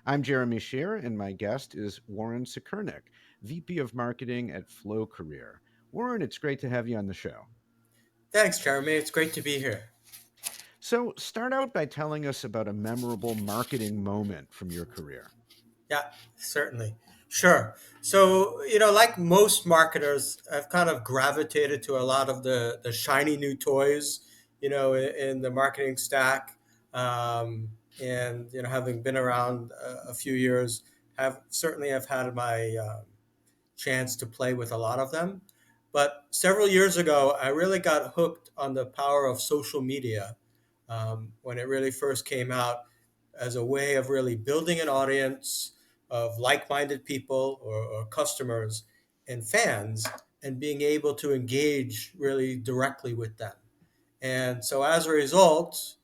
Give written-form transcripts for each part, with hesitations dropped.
I'm Jeremy Shear, and my guest is Warren Sukernek, VP of Marketing at FloCareer. Warren, it's great to have you on the show. Thanks, Jeremy. It's great to be here. So, start out by telling us about a memorable marketing moment from your career. Yeah, certainly. Sure. So, like most marketers, I've kind of gravitated to a lot of the shiny new toys, in the marketing stack. Um, and, having been around a few years, have had my chance to play with a lot of them. But several years ago, I really got hooked on the power of social media when it really first came out as a way of really building an audience of like minded people or customers and fans and being able to engage really directly with them. And so as a result,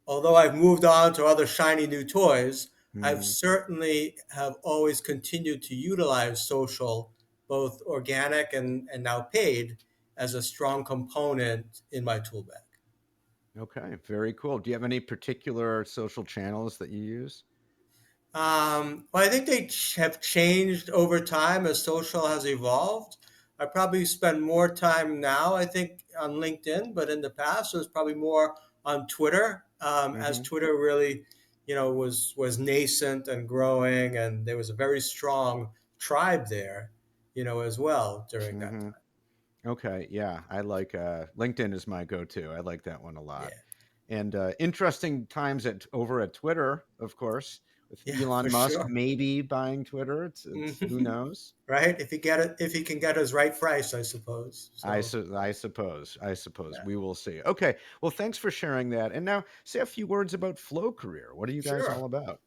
although I've moved on to other shiny new toys, I've Hmm. certainly have always continued to utilize social, both organic and now paid, as a strong component in my tool bag. Okay, very cool. Do you have any particular social channels that you use? Well, I think have changed over time as social has evolved. I probably spend more time now, I think, on LinkedIn, but in the past, it was probably more on Twitter, as Hmm. Twitter really, was nascent and growing, and there was a very strong tribe there, as well during that Hmm. time. Okay, yeah, I like LinkedIn is my go-to. I like that one a lot. Yeah, And interesting times at over at Twitter, of course, with yeah, for Elon Musk sure. maybe buying Twitter. It's who knows. Right? If he can get his right price, I suppose. So, I suppose yeah, we will see. Okay, well, thanks for sharing that. And now, say a few words about Flow Career. What are you guys all sure. about?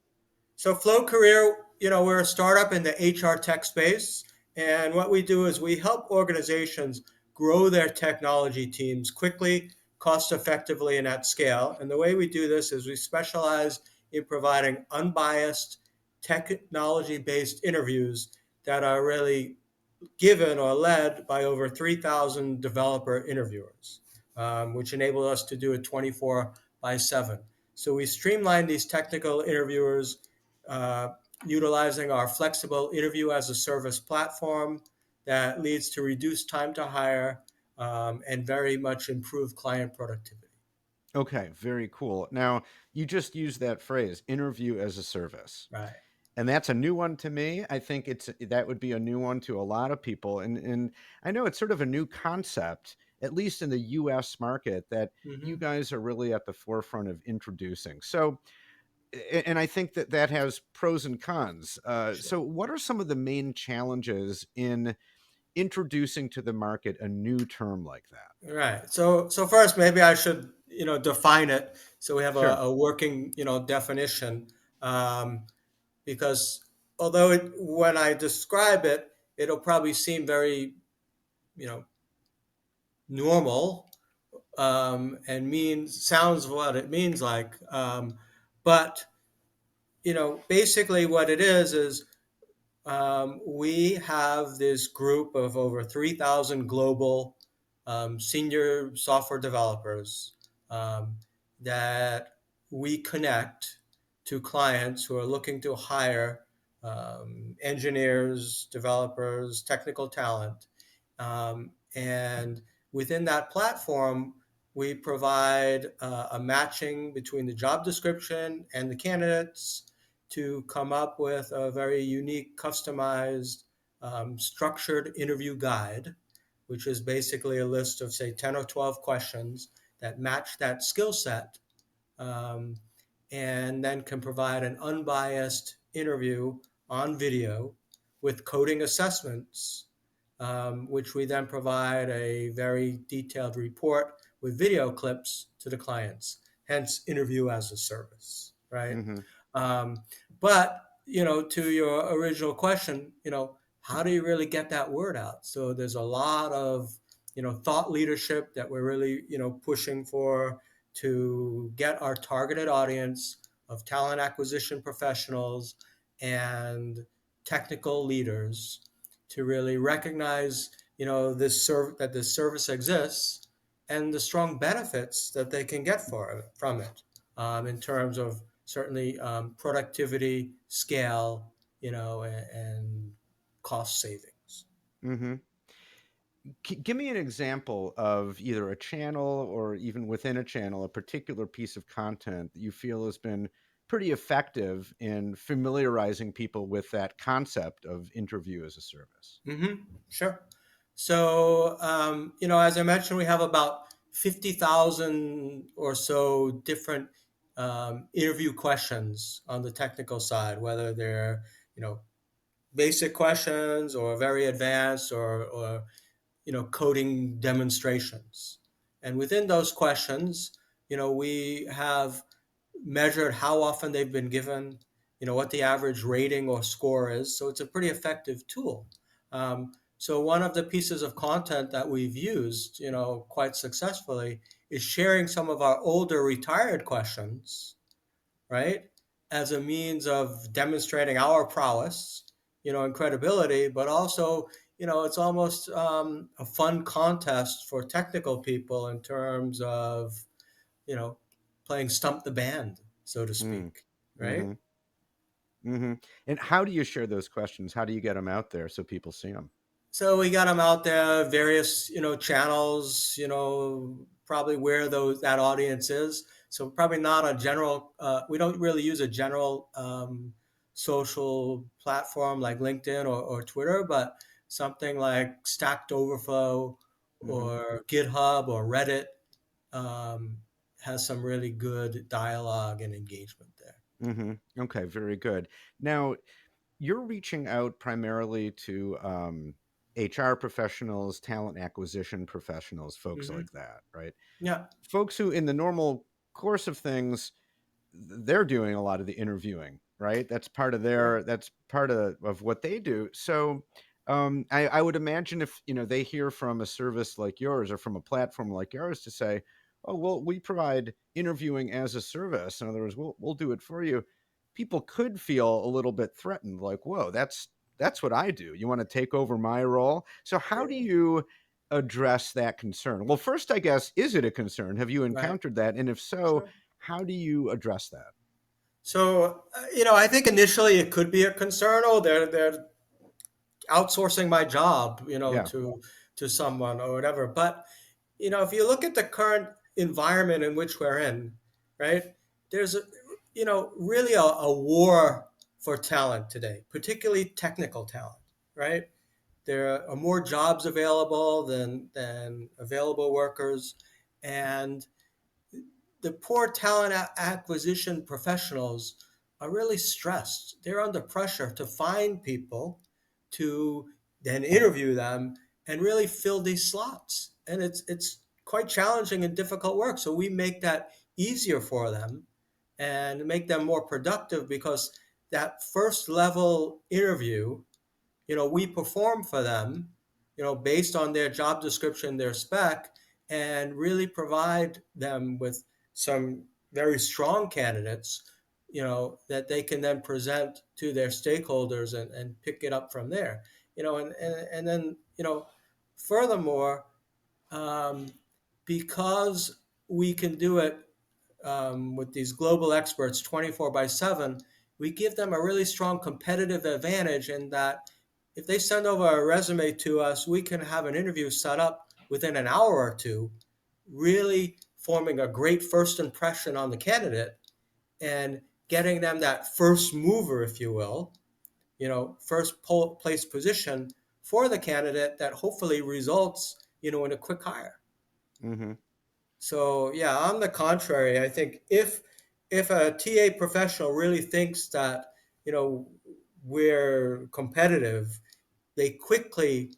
So FloCareer, we're a startup in the HR tech space, and what we do is we help organizations grow their technology teams quickly, cost effectively, and at scale. And the way we do this is we specialize in providing unbiased technology-based interviews that are really given or led by over 3,000 developer interviewers, which enable us to do it 24 by 7. So we streamline these technical interviewers uh, utilizing our flexible interview as a service platform that leads to reduced time to hire and very much improved client productivity. Okay, very cool. Now, you just used that phrase, interview as a service. Right. And that's a new one to me. I think that would be a new one to a lot of people. And I know it's sort of a new concept, at least in the US market, that you Hmm. guys are really at the forefront of introducing. So, and I think that that has pros and cons. Sure. So, what are some of the main challenges in introducing to the market a new term like that? Right. So first, maybe I should define it so we have Sure. a working definition. Um, because although when I describe it, it'll probably seem very, you know, normal and means sounds what it means like. But basically, what it is we have this group of over 3,000 global senior software developers um, that we connect to clients who are looking to hire engineers, developers, technical talent. And within that platform, we provide a matching between the job description and the candidates to come up with a very unique, customized, structured interview guide, which is basically a list of, say, 10 or 12 questions that match that skill set, um, and then can provide an unbiased interview on video with coding assessments, which we then provide a very detailed report with video clips to the clients, hence interview as a service, right? Hmm. Um, but to your original question, how do you really get that word out? So there's a lot of thought leadership that we're really pushing for to get our targeted audience of talent acquisition professionals and technical leaders to really recognize that this service exists and the strong benefits that they can get from it in terms of certainly productivity, scale, and cost savings. Hmm. Give me an example of either a channel or even within a channel, a particular piece of content that you feel has been pretty effective in familiarizing people with that concept of interview as a service. Sure. So, as I mentioned, we have about 50,000 or so different interview questions on the technical side, whether they're, you know, basic questions or very advanced or coding demonstrations. And within those questions, we have measured how often they've been given, what the average rating or score is. So it's a pretty effective tool. So one of the pieces of content that we've used, quite successfully is sharing some of our older retired questions, right, as a means of demonstrating our prowess, and credibility, but also, it's almost a fun contest for technical people in terms of, you know, playing stump the band, so to Mm. speak, right? Hmm. Hmm. And how do you share those questions? How do you get them out there so people see them? So we got them out there, various, channels, probably where that audience is. So probably not a general. We don't really use a general social platform like LinkedIn or Twitter, but something like Stacked Overflow Hmm. or GitHub or Reddit um, has some really good dialogue and engagement there. Hmm. Okay, very good. Now, you're reaching out primarily to HR professionals, talent acquisition professionals, folks Hmm. like that, right? Yeah, Folks who, in the normal course of things, they're doing a lot of the interviewing, right? yeah, That's part of what they do. So I would imagine if they hear from a service like yours or from a platform like yours to say, oh well, we provide interviewing as a service. In other words, we'll do it for you. People could feel a little bit threatened, like, whoa, that's what I do. You want to take over my role? So how do you address that concern? Well, first, I guess, is it a concern? Have you right. encountered that? And if so, Sure. how do you address that? So, I think initially it could be a concern. Oh, they're outsourcing my job, Yeah. to someone or whatever. But if you look at the current environment in which we're in, right? There's really a war for talent today, particularly technical talent, right? There are more jobs available than available workers, and the poor talent acquisition professionals are really stressed. They're under pressure to find people to then interview them and really fill these slots. And it's quite challenging and difficult work. So we make that easier for them and make them more productive because that first level interview, we perform for them, based on their job description, their spec, and really provide them with some very strong candidates, that they can then present to their stakeholders and pick it up from there. And then, furthermore, um, because we can do it with these global experts 24 by 7, we give them a really strong competitive advantage in that if they send over a resume to us, we can have an interview set up within an hour or two, really forming a great first impression on the candidate and getting them that first mover, if you will, first place position for the candidate that hopefully results, in a quick hire. Mhm. So yeah, on the contrary, I think if a TA professional really thinks that we're competitive, they quickly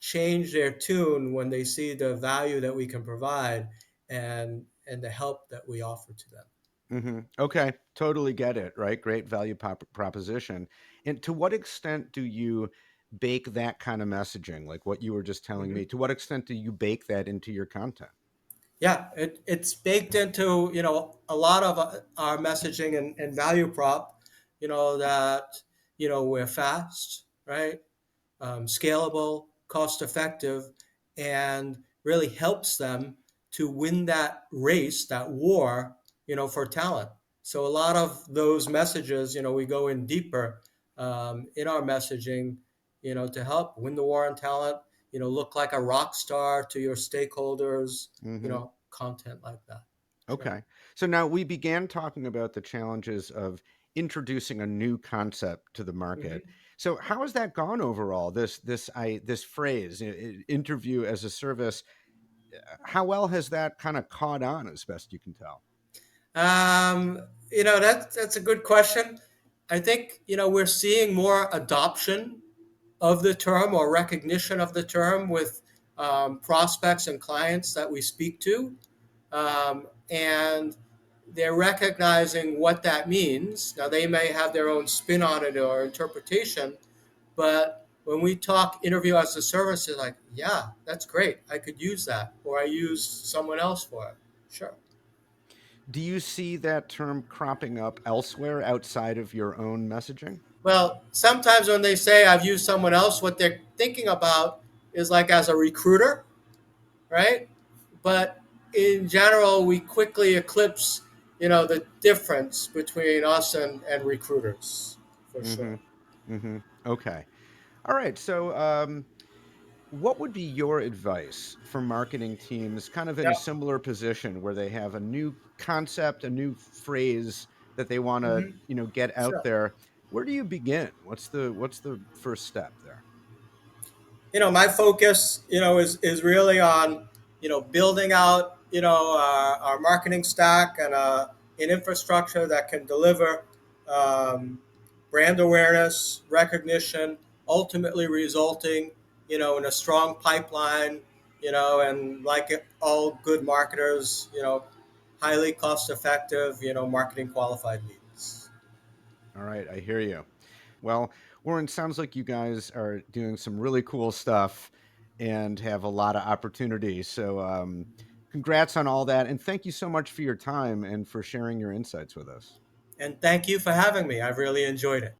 change their tune when they see the value that we can provide and the help that we offer to them. Mhm. Okay, totally get it, right? Great value proposition. And to what extent do you bake that kind of messaging, like what you were just telling me? Mhm. To what extent do you bake that into your content? Yeah, it's baked into a lot of our messaging and value prop. That we're fast, right? Scalable, cost effective, and really helps them to win that race, that war, for talent. So a lot of those messages, we go in deeper in our messaging, to help win the war on talent, look like a rock star to your stakeholders, Hmm. content like that. Sure. Okay. So now we began talking about the challenges of introducing a new concept to the market. Mhm. So how has that gone overall? This phrase, interview as a service. How well has that kind of caught on, as best you can tell? That's a good question. I think we're seeing more adoption of the term or recognition of the term with prospects and clients that we speak to, and they're recognizing what that means. Now they may have their own spin on it or interpretation, but when we talk interview as a service, they're like, yeah, that's great. I could use that, or I use someone else for it. Sure. Do you see that term cropping up elsewhere outside of your own messaging? Well, sometimes when they say I've used someone else, what they're thinking about is like as a recruiter, right? But in general, we quickly eclipse, the difference between us and recruiters, for sure. Mhm. Mhm. Okay. All right. So, what would be your advice for marketing teams kind of in a Yeah. similar position where they have a new concept, a new phrase that they want to, Hmm. get out Sure. there? Where do you begin? What's the first step there? My focus, is really on, building out, our marketing stack and an infrastructure that can deliver um, brand awareness, recognition, ultimately resulting, in a strong pipeline, and like all good marketers, highly cost effective, marketing qualified leads. All right, I hear you. Well, Warren, sounds like you guys are doing some really cool stuff and have a lot of opportunity. So, congrats on all that. And thank you so much for your time and for sharing your insights with us. And thank you for having me. I've really enjoyed it.